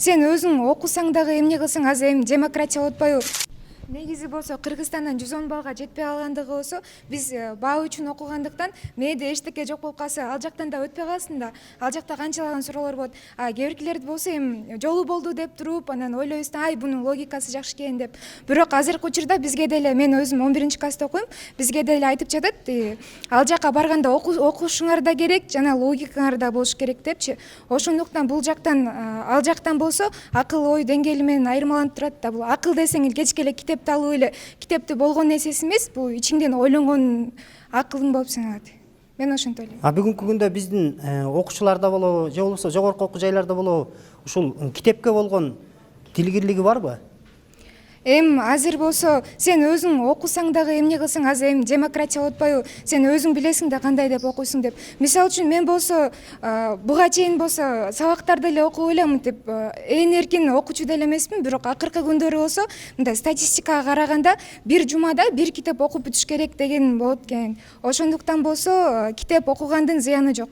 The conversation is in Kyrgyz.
сен өзүң окусаң дагы эмне кылсаң азыр эми демократия болуп атпайбы? Негизи болсо Кыргызстандан 110 балга жетпей калгандыгы болсо биз баа үчүн окугандыктан мээде эчтеке жок болуп калса ал жактан да өтпөй калсын да. Ал жакта канчалаган суроолор болот. А кээбиркилерди болсо эми жолу болду деп туруп анан ойлойбуз да, ай бунун логикасы жакшы экен деп. Бирок азыркы учурда бизге деле, мен өзүм 11-класста окуйм, бизге деле айтып жатат, ал жака барганда окушуңар да керек, жана логикаңар да болуш керек депчи. Ошондуктан бул жактан, ал жактан болсо акыл ой деңгээли менен айырмаланып турат да. Бул акыл десең кечке эле китепти алып эле китепти болгон нерсеси эмес, бул ичиңден ойлонгон акылың болуп саналат. Мен ошентип ойлойм. Бүгүнкү күндө биздин окуучуларда болобу, же болбосо жогорку окуу жайларда болобу, ушул китепке болгон тилгирлиги барбы? Азыр болсо сен өзүң окусаң дагы эмне кылсаң азыр эми демократия болуп атпайбы? Сен өзүң билесиң да кандай деп окуйсуң деп. Мисалы үчүн мен болсо буга чейин болсо сабактарды эле окуп эле мынтип ээн эркин окуучу деле эмесмин, бирок акыркы күндөрү болсо мындай статистикага караганда бир жумада бир китеп окуп бүтүш керек деген болот экен. Ошондуктан болсо китеп окугандын зыяны жок.